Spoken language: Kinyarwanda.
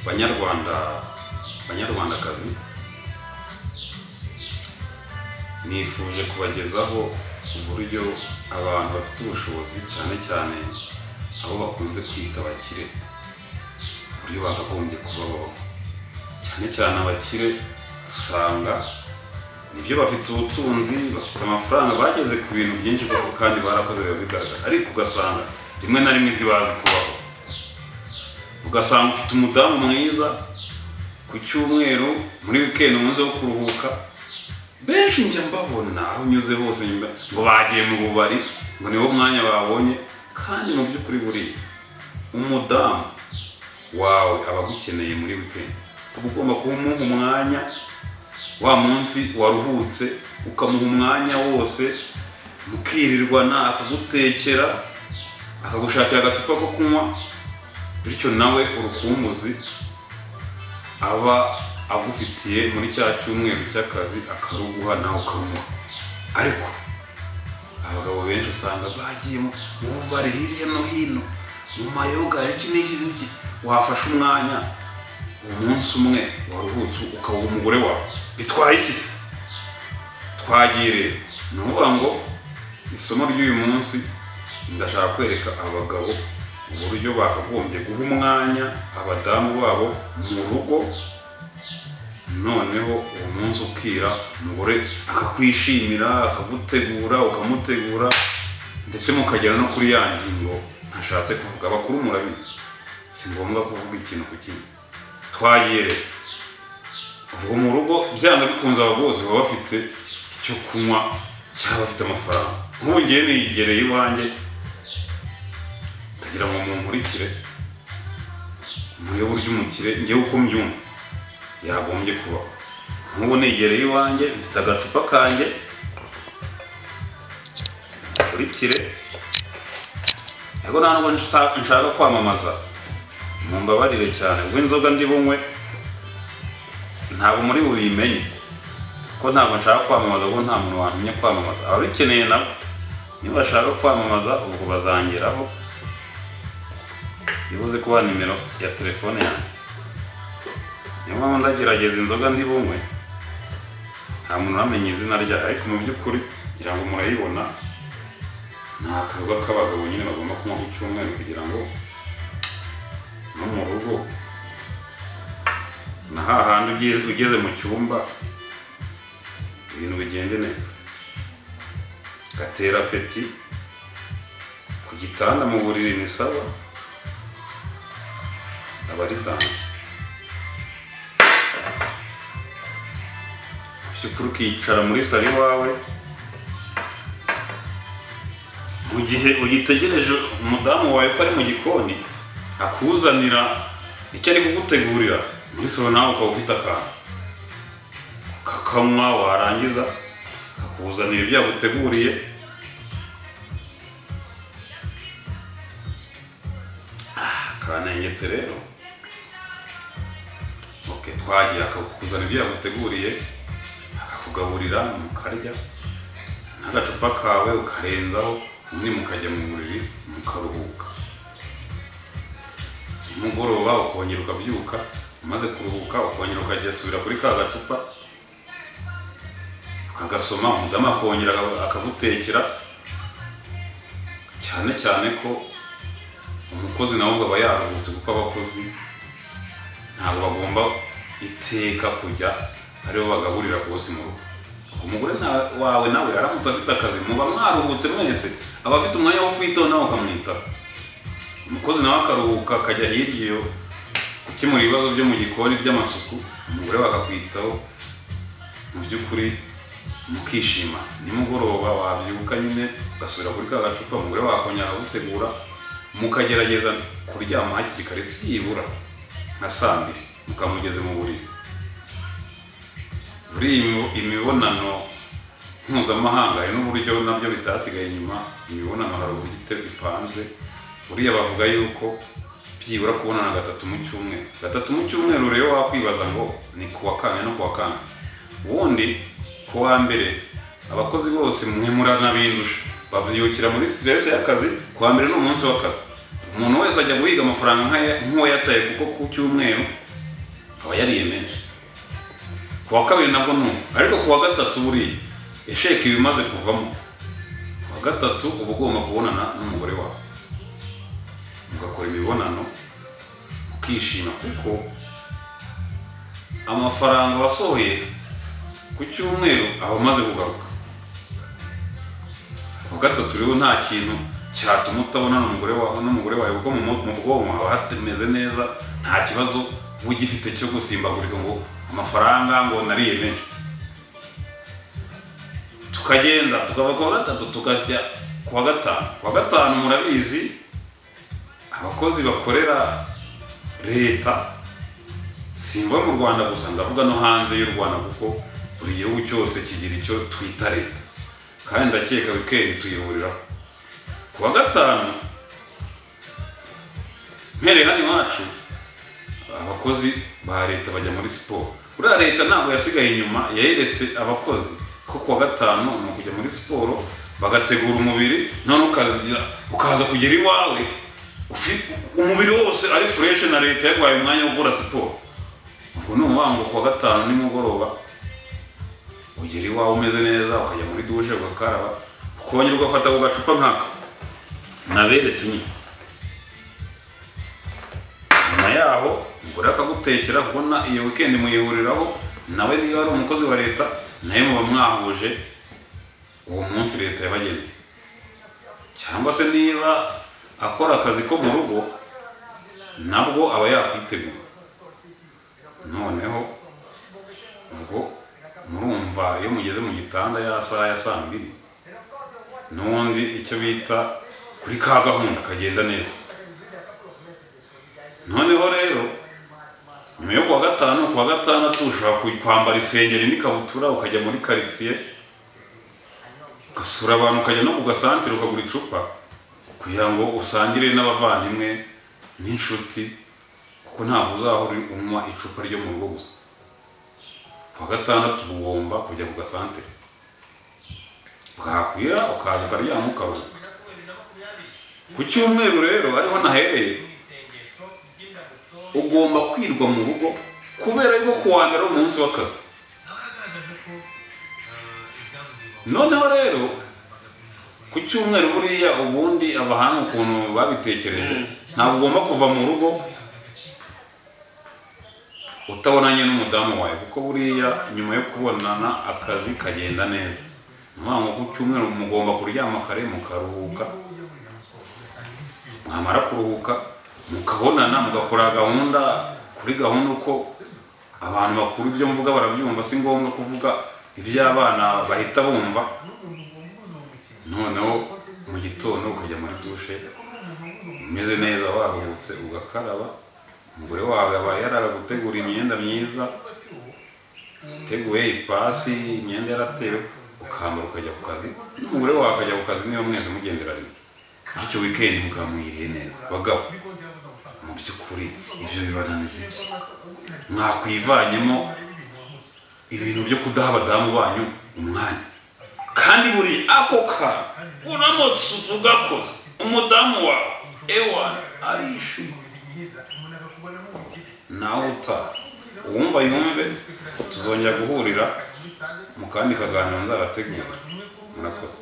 banyarwandakazi, nifuje kubagezaho uburyo abantu bafite ubushobozi cyane cyane abo bakunze kwita abakire uburyo bakagombye kubaho. Cyane cyane abakire usanga nibyo bafite ubutunzi, bafite amafaranga, bageze ku bintu byinshi kandi barakoze bigaragara, ariko ugasanga rimwe na rimwe ntibazi kubaho. Ugasanga ufite umudamu mwiza ku cyumweru muri weekend umunsi wo kuruhuka, benshi njya mbabona aho unyuze hose ngo bagiye mu bubari ngo niwo mwanya babonye, kandi mu by'ukuri buri umudamu wawe aba agukeneye muri weekend. Uba ugomba kumuha umwanya wa munsi waruhutse, ukamuha umwanya wose, mukirirwana, akagutekera, akagushakira agacupa ko kunywa, bityo nawe urukumbuzi aba agufitiye muri cya cyumweru cy'akazi akaruguha nawe ukamuha. Ariko abagabo benshi usanga bagiye mu bubari hirya no hino, mu mayoga iki n'iki, wafashe umwanya umunsi umwe waruhutse ukawuha umugore wawe, bitwaye iki se? Twagiye rero, ni ukuvuga ngo isomo ry'uyu munsi ndashaka kwereka abagabo uburyo bakagombye guha umwanya abadamu babo mu rugo, noneho uwo munsi ukira umugore akakwishimira, akagutegura, ukamutegura, ndetse mukagera no kuri ya ngingo ntashatse kuvuga. Abakuru murabizi si ngombwa kuvuga ikintu ku kindi. Twagiye rero, ubwo mu rugo byanga bikunze abo bose baba bafite icyo kunywa cyangwa bafite amafaranga. Nk'ubu ngiye nigereye iwanjye ndagira ngo munkurikire murebe uburyo umukire ngewe uko mbyumva yagombye kubaho. Nk'ubu nigereye iwanjye mfite agacupa kanjye, nkurikire. Ariko nta nubwo nshaka kwamamaza, mumbabarire cyane. Ubwo inzoga ndi bunywe ntabwo muri bubimenye, ko ntabwo nshaka kwamamaza, ubwo nta muntu wantumye kwamamaza. Ababikeneye nabo niba bashaka kwamamaza ubwo bazangeraho, nibuze kuba nimero ya telefone yanjye. Niyo mpamvu ndagerageza inzoga ndi bunywe, nta muntu uramenye izina ryayo, ariko mu by'ukuri ngira ngo murayibona. Ni akaruga k'abagabo nyine bagomba kunywa ku cyumweru kugira ngo no mu rugo na hahandi ugeze mu cyumba ibintu bigende neza. Gatera peti ku gitanda, mu buriri ni sawa, abaridana by'ukuri ukicara muri salo iwawe mu gihe ugitegereje umudamu wawe ko ari mu gikoni akuzanira icyo ari kugutegurira muri salo, nawe ukaba ufite akantu kakanywa, warangiza akakuzanira ibyo yaguteguriye. Kanengetse rero. Twagiye akakuzana ibyo yaguteguriye, akakugaburira, mukarya n'agacupa kawe ukarenzaho, ubundi mukajya mu buriri mukaruhuka. Nimugoroba ukongera ukabyuka, umaze kuruhuka ukongera ukajya asubira kuri ka gacupa ukagasoma, umudamu akongera akagutekera. Cyane cyane ko umukozi nawe aba yaruhutse, kuko abakozi ntabwo bagomba iteka kujya aribo bagaburira bose mu rugo. Umugore wawe nawe aramutse afite akazi, muba mwaruhutse mwese, aba afite umwanya wo kwitondaho ukamwitaho. Umukozi nawe akaruhuka akajya hirya iyo gukemura ibibazo byo mu gikoni by'amasuku, umugore bakakwitaho. Mu by'ukuri mukishima. Nimugoroba wabyuka nyine ugasubira kuri ka gacupa, umugore wakongera gutegura, mukagerageza kuryama hakiri kare, byibura nka saa 2 mukamugeze mu buriri. Buri imibonano mpuzamahanga hari n'uburyo nabyo bitasigaye inyuma. Imibonano hari uburyo ipanzwe, buriya bavuga yuko byibura kubonana gatatu mu cyumweru. Rero wakwibaza ngo ni kuwa kane no kuwa kane, ubundi kuwa mbere abakozi bose mwe muranabindusha, bavyukira muri stress y'akazi. Kuwa mbere no umunsi w'akazi, umuntu wese ajya guhiga amafaranga nk'uwo yataye, kuko ku cyumweru aba yariye menshi. Kuwa kabiri nabwo ariko kuwa gatatu buri esheke bimaze kuvamo, kuwa gatatu uba ugomba kubonana n'umugore wawe mugakora imibonano ukishima, kuko amafaranga wasohoye ku cyumweru aba amaze kugaruka. Kuwa gatatu rero nta kintu cyatuma utabonana n'umugore wawe kuko mu bwonko haba hatemeze neza, nta kibazo uba ugifite cyo gusimbagurika ngo amafaranga ngo nariye menshi. Tukagenda tukava kuwa gatatu tukajya kuwa gatanu. Kuwa gatanu murabizi abakozi bakorera leta, simba mu Rwanda gusa, ndavuga no hanze y'u Rwanda, kuko buri gihugu cyose kigira icyo twita leta, kandi ndakeka weekend tuyihuriraho. Kuwa gatanu mpere hano iwacu abakozi ba leta bajya muri siporo. Uriya leta ntabwo yasigaye inyuma, yayeretse abakozi ko kuwa gatanu ni ukujya muri siporo bagategura umubiri, none ukaza kugera iwawe umubiri wose ari fresh na leta yaguhaye umwanya wo gukora siporo. Ubwo ni umuhango kuwa gatanu nimugoroba ugera iwawe umeze neza, ukajya muri dushe ugakaraba, ukongera ugafata ku gacupa nkaka naberetse nyine. Nyuma yaho umugore akagutekera, kubona iyo weekend muyihuriraho nawe niba ari umukozi wa leta nawe muba mwahuje uwo munsi leta yabageneye, cyangwa se niba akora akazi ko mu rugo nabwo aba yakwitegura. Noneho ubwo murumva iyo mugeze mu gitanda ya saa ya saa 2 n'ubundi icyo bita kuri ka gahunda kagenda neza. Noneho rero nyuma yo kuwa gatanu, kuwa gatandatu ushobora kwambara isengeri n'ikabutura ukajya muri quartier ugasura abantu, ukajya no ku gasantere ukagura icupa kugira ngo usangire n'abavandimwe n'inshuti, kuko ntabwo uzahora unywa icupa ryo mu rugo gusa. Kuwa gatandatu ugomba kujya ku gasantere, bwakwira ukaza ukaryama ukaruhuka. Ku cyumweru rero ariho nahereye ugomba kwirwa mu rugo, kubera yuko kuwa mbere umunsi w'akazi. Noneho rero ku cyumweru buriya ubundi abahanga ukuntu babitekereje, ntabwo ugomba kuva mu rugo utabonanye n'umudamu wawe, kuko buriya nyuma yo kubonana akazi kagenda neza. Ntabwo ku cyumweru mugomba kuryama kare mukaruhuka, mwamara kuruhuka mukabonana mugakora gahunda kuri gahunda, uko abantu bakuru ibyo mvuga barabyumva, si ngombwa kuvuga iby'abana bahita bumva. Noneho mu gitondo ukajya muri dushe umeze neza waruhutse, ugakaraba, umugore wawe aba yaragutegura imyenda myiza, teguye ipasi, imyenda yaratewe, ukambara ukajya ku kazi, n'umugore wawe akajya ku kazi, niba mwese mugendera rimwe. Icyo weekend mukamwiriye neza. Bagabo mu by'ukuri ibyo bibananiza iki? Mwakwivanyemo ibintu byo kudaha abadamu banyu umwanya, kandi buri ako ka uramutse ugakoze umudamu wawe ewana arishima, nawe uwumva yumve. Tuzongera guhurira mu kandi kaganiro nzabategura. Murakoze.